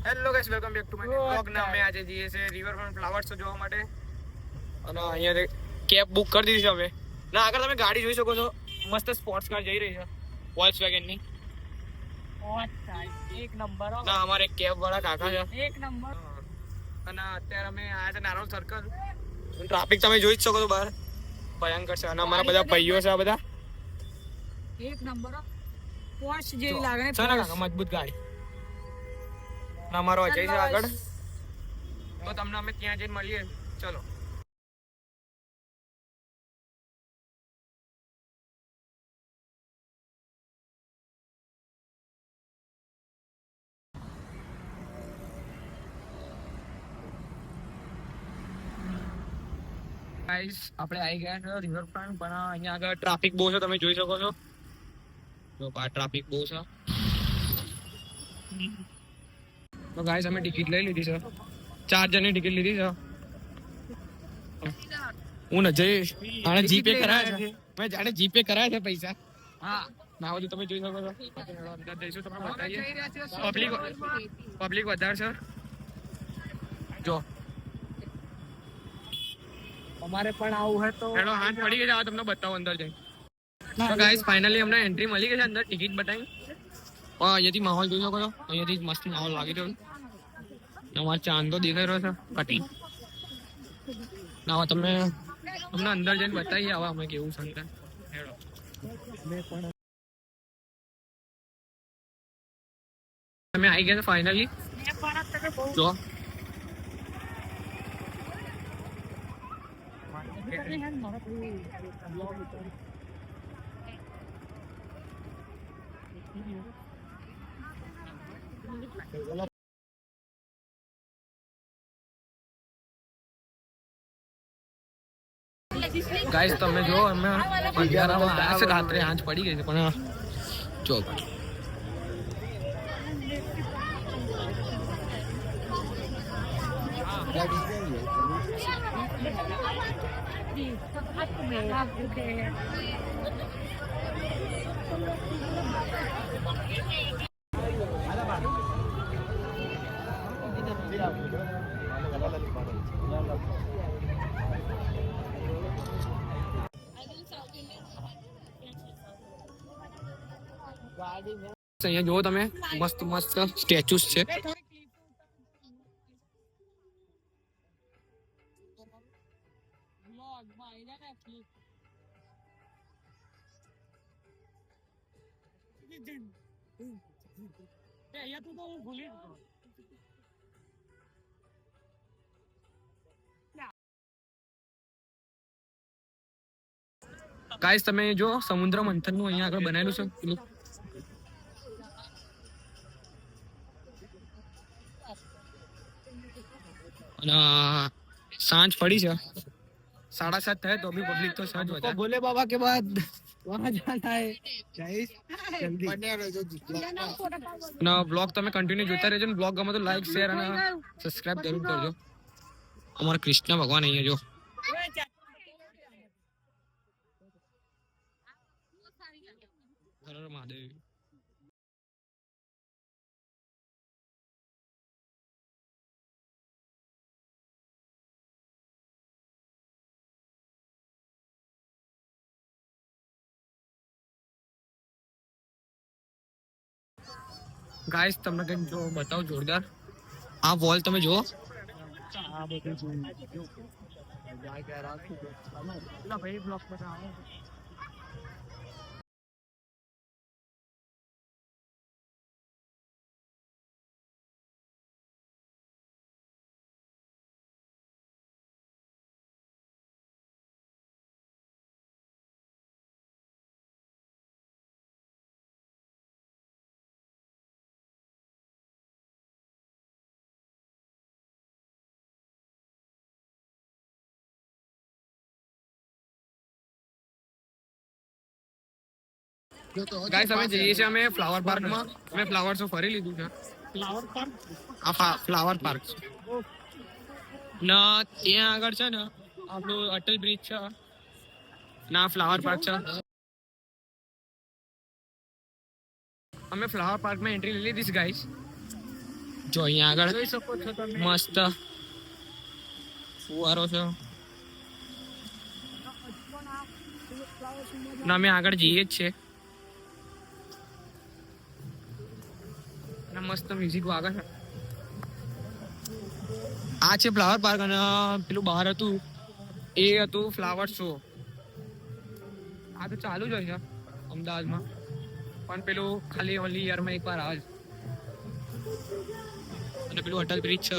Hello guys, welcome back to my blog. ના અમે આજે જઈએ છે રિવરફ્રન્ટ ફ્લાવર શો જોવા માટે અને અહીંયા કેબ બુક કરી દીધી છે અમે. ના આગળ તમે ગાડી જોઈ શકો છો, મસ્ત સ્પોર્ટ્સ કાર જઈ રહી છે વોલ્ક્સવેગન ની. એક નંબર. ના અમારે કેબ વાળા કાકા છે, એક નંબર. અને અત્યારે અમે આયા છે નારોલ સર્કલ. ટ્રાફિક તમે જોઈ જ શકો છો બહાર, ભયંકર છે. અને અમારા બધા ભાઈઓ છે આ બધા. એક નંબર પોર્શ જેવી લાગે ને, કાકા મજબૂત ગાડી. અમારો અજય છે આગળ, તો તમને અમે ત્યાં જઈને મળીએ. ચલો. ગાઈસ આપણે આવી ગયા છે રિવરફ્રન્ટ, પણ અહીંયા આગળ ટ્રાફિક બહુ છે, તમે જોઈ શકો છો. જો આ ટ્રાફિક બહુ છે. તો ગાઈસ અમે ટિકિટ લઈ લીધી છે, 4 જણની ટિકિટ લીધી છે. હું ને જય આને જીપે કરાયા છે, મેં જાણે જીપે કરાયા છે પૈસા. હા ના બધું તમે જોઈ શકો છો. અંદર જઈશું તમને બતાવીએ. પબ્લિક વધારે છે જો. અમારે પણ આવું હોય તો હેલો હાથ પડી ગઈ, તમને બતાવો અંદર જઈ. તો ગાઈસ ફાઇનલી અમને એન્ટ્રી મળી ગઈ છે અંદર, ટિકિટ બતાવી. અહીંયાથી માહોલ જોઈ શકો છો, અહીંયાથી મસ્ત માહોલ લાગી રહ્યો છે. અમારે ચાંદો દેખાઈ રહ્યો છે કટી. ના તમને અંદર જઈને બતાવીએ હવે અમે કેવું છે. અમે આવી ગયા ફાઇનલી જો. ગાઈસ તમે જો અમે 11 આવ્યા છે રાત્રે, આંચ પડી ગઈ છે પણ જો અહીંયા જુઓ તમે, મસ્ત મસ્ત સ્ટેચ્યુસ છે. ગાઈસ તમે જો સમુદ્ર મંથન નું અહીંયા આગળ બનાવેલું છે. અને સાંજ પડી છે, 7:30 થાય તો બી પબ્લિક તો સજ વધારે. બોલે બાબા કે બાદ વહાં જાના હે ગાઈસ, જલ્દી બને રહેજો. અને બ્લોગ તમે કન્ટિન્યુ જોતા રહેજો. બ્લોગ ગમે તો લાઈક શેર અને સબસ્ક્રાઇબ જરૂર કરજો. અમારા કૃષ્ણ ભગવાન અહીંયા જો. હર હર મહાદેવ. ગાઈસ તમને કંઈક જો બતાવો જોરદાર. આ વોલ તમે જુઓ. ગાઈસ અમે જઈએ છીએ અમે ફ્લાવર પાર્કમાં. અમે ફ્લાવર શો ફરી લીધું છે. ફ્લાવર પાર્ક, આ ફ્લાવર પાર્ક છે ના, ત્યાં આગળ છે ને આપણું અટલ બ્રિજ છે ના, ફ્લાવર પાર્ક છે. અમે ફ્લાવર પાર્કમાં એન્ટ્રી લઈ લીધી છે ગાઈસ. જો અહીંયા આગળ જોઈ શકો છો તમે, મસ્ત ફુવારો છે. ના અમે આગળ જઈએ જ છે અને મસ્ત મ્યુઝિક વાગે છે. આ છે ફ્લાવર પાર્ક અને પેલું બહાર હતું એ હતું ફ્લાવર શો. આ તો ચાલુ જ હોય છે અમદાવાદમાં, પણ પેલું ખાલી ઓનલી યરમાં એકવાર આવે છે. અને પેલું અટલ બ્રિજ છે.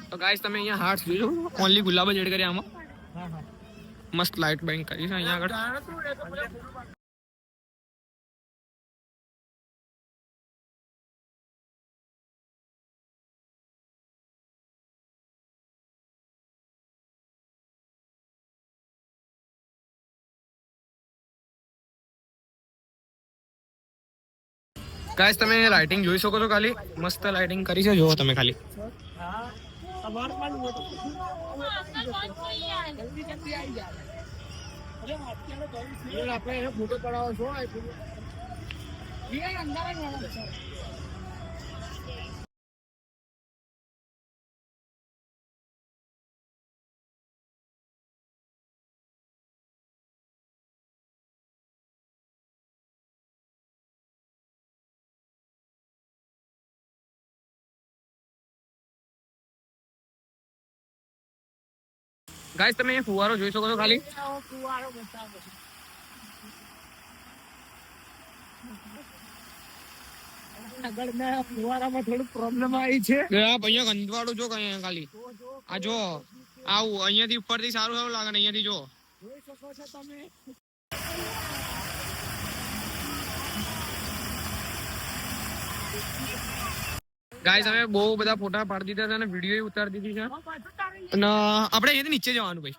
તો ગાઈસ તમે અહીંયા હાર્ટ્સ જોજો, ઓનલી ગુલાબ જ એડ કરી આમાં. મસ્ત લાઇટ બેન્ક કરી છે અહીંયા આગળ. ગાઈસ તમે લાઇટિંગ જોઈ શકો છો, ખાલી મસ્ત લાઇટિંગ કરી છે, જોવો તમે ખાલી. ફોટો પડાવો છો. ગાઈસ તમે ફુવારો જોઈ શકો છો ખાલી. ફુવારામાં થોડું પ્રોબ્લેમ આવી છે. અહીંયા ગંદવાળું જો કઈ ખાલી. આ જો આવું અહીંયાથી ઉપરથી સારું સારું લાગે ને અહીંયાથી જો જોઈ શકો છો તમે. ગાઈસ અમે બહુ બધા ફોટા પાડી દીધા છે અને વિડીયો ઉતારી દીધી છે અને આપણે અહીંયાથી નીચે જવાનું ભાઈ.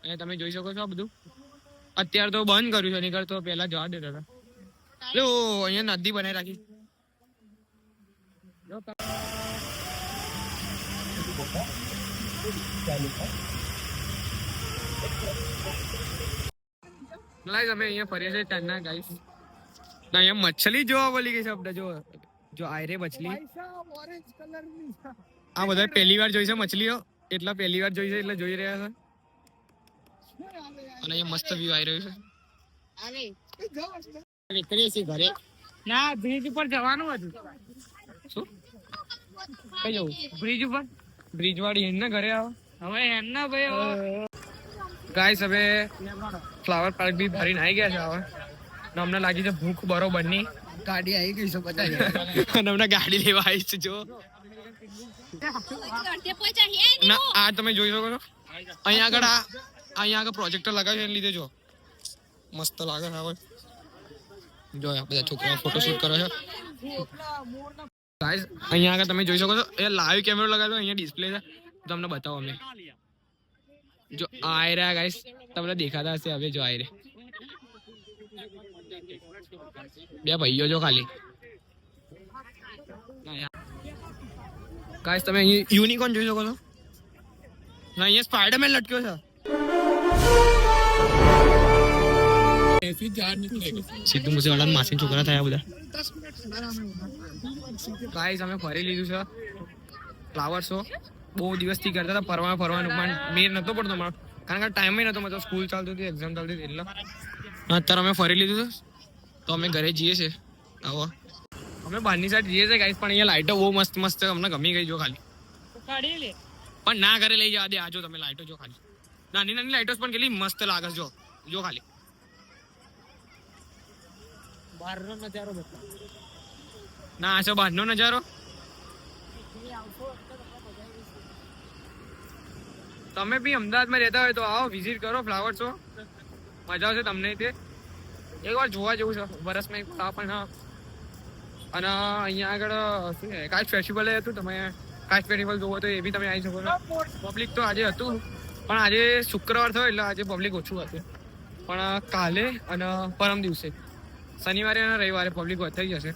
અહીંયા તમે જોઈ શકો છો આ બધું. અત્યારે તો બંધ કર્યું છે, નીકળ તો પહેલા જવા દેતા હતા. એટલે અહીંયા નદી બનાવી રાખી. અમે અહીંયા ફરીએ છીએ ચાંદના ગાઈસ. અહીંયા મછલી જોવા બોલી ગઈ છે આપણે. જો આયરે મછલી. આ બધા પહેલી વાર જોઈ છે મછલીઓ, એટલા પહેલી વાર જોઈ છે એટલે જોઈ રહ્યા છે. અને અહીંયા મસ્ત વ્યૂ આવી રહ્યું છે. ઘરે ના બ્રિજ ઉપર જવાનું હતું. શું કઈ જવું? બ્રિજ ઉપર. બ્રિજ વાળી હેન ના ઘરે આવો. હવે હેન ના ભાઈ. ગાઈસ હવે ફ્લાવર પાર્ક બી ભરીને આવી ગયા છે હવે. અમને લાગી છે ભૂખ બરોબર ની. ગાડી આવી ગઈ છે બધા અને અમને ગાડી લેવા આવી છે. જો ના આ તમે જોઈ શકો છો અહીંયા આગળ પ્રોજેક્ટર લગાવ્યું એને લીધે જો મસ્ત લાગે છે. હવે જો બધા છોકરાઓ ફોટોશૂટ કરે છે. ગાઈસ અહીંયા આગળ તમે જોઈ શકો છો એ લાઈવ કેમેરો લગાવ્યો, અહીંયા ડિસ્પ્લે છે, તમને બતાવો અમે. જો આઈ રહ્યા ગાઈસ, તમને દેખાતા હશે હવે. જો આઈ રે બે ભાઈઓ જો ખાલી. ગાઈસ તમે અહીં યુનિકોર્ન જોઈ શકો છો. ના અહીંયા સ્પાઈડરમેન લટક્યો છે. સીધું મુસેવાડા માસી છોકરા થયા બધા. ગાઈસ અમે ફરી લીધું છે ફ્લાવર શો. બહુ દિવસથી કરતા હતા ફરવાનું પણ મેર નતો પડતો મારો, કારણ કે ટાઈમ નતો મળતો. સ્કૂલ ચાલતી હતી, એક્ઝામ ચાલતી હતી એટલે. અત્યારે અમે ફરી લીધું છે તો અમે ઘરે જઈએ છીએ. આવો અમે બહારની સાઈડ જઈએ છીએ ગાઈસ, પણ અહીંયા લાઈટો બહુ મસ્ત મસ્ત અમને ગમી ગઈ. જો ખાલી પણ ના ઘરે લઈ જવા દે. આજો તમે લાઈટો જો ખાલી, નાની નાની લાઈટો પણ કેટલી મસ્ત લાગે છે. જો ખાલી બહારનો નજારો ના આ છે બહારનો નજારો. તમે બી અમદાવાદમાં રહેતા હોય તો આવો, વિઝિટ કરો ફ્લાવર શો. મજા આવશે તમને. તે એકવાર જોવા જેવું છે વર્ષમાં એક પણ. અને અહીંયા આગળ શું છે કાચ ફેસ્ટિવલ હતું. તમે કાચ ફેસ્ટિવલ જોવો તો એ બી તમે આવી શકો છો. પબ્લિક તો આજે હતું પણ આજે શુક્રવાર થયો એટલે આજે પબ્લિક ઓછું હતું. પણ કાલે અને પરમ દિવસે શનિવારે અને રવિવારે પબ્લિક થઈ જશે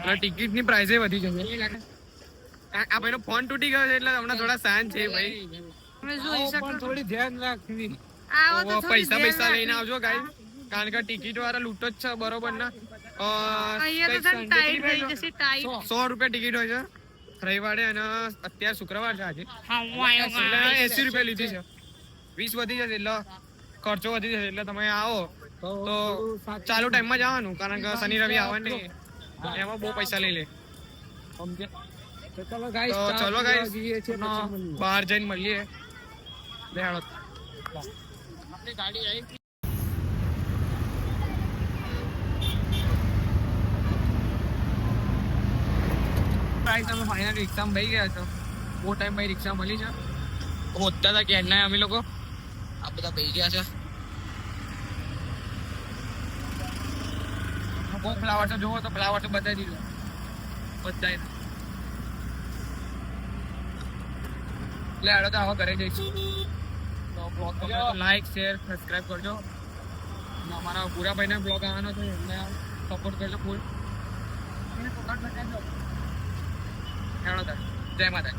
અને ટિકિટની પ્રાઇસે વધી જશે. આ ભાઈનો ફોન તૂટી ગયો છે એટલે હમણાં થોડા શાંત છે ભાઈ. તમે જોઈ શકો થોડી ધ્યાન રાખવી. આવો તો પૈસા પૈસા લઈને આવજો ગાઈસ, કારણ કે ટિકિટ વાળા લૂંટો જ છે બરોબર ના. અહીંયા તો ટાઈટ થઈ જશે ટાઈટ. 100 રૂપિયા ટિકિટ હોય છે રવિવારે, અને અત્યારે શુક્રવાર છે આજે, હા એટલે 80 રૂપિયા લીધી છે. 20 વધી જશે એટલે ખર્ચો વધી જશે, એટલે તમે આવો તો ચાલુ ટાઈમમાં જવાનું, કારણ કે શનિ રવિ આવવાનું નહીં, એમાં બહુ પૈસા લઈ લે. તો ચલો ગાઈસ, તો ચલો ગાઈસ જઈએ છીએ, પછી મળીએ. બહાર જઈને મળીએ. બેહાડો આપણી ગાડી આવી. તમે ફાઇનલ રિક્ષામાં બેસી ગયા છો, બહુ ટાઈમ પછી રિક્ષા મળી છે. હોતા હતા ક્યારના અમે લોકો આ બધા બેસી ગયા છે. બહુ ફ્લાવર તો જોવો તો ફ્લાવર તો બતાવી દીધું બધા. એટલે હાલો તો આવા ઘરે જઈશું. તો બ્લોગ લાઈક શેર સબસ્ક્રાઈબ કરજો. અમારા પૂરા ભાઈના બ્લોગ આવવાનો છે, એમને સપોર્ટ કરજો ફૂલ. જય માતા.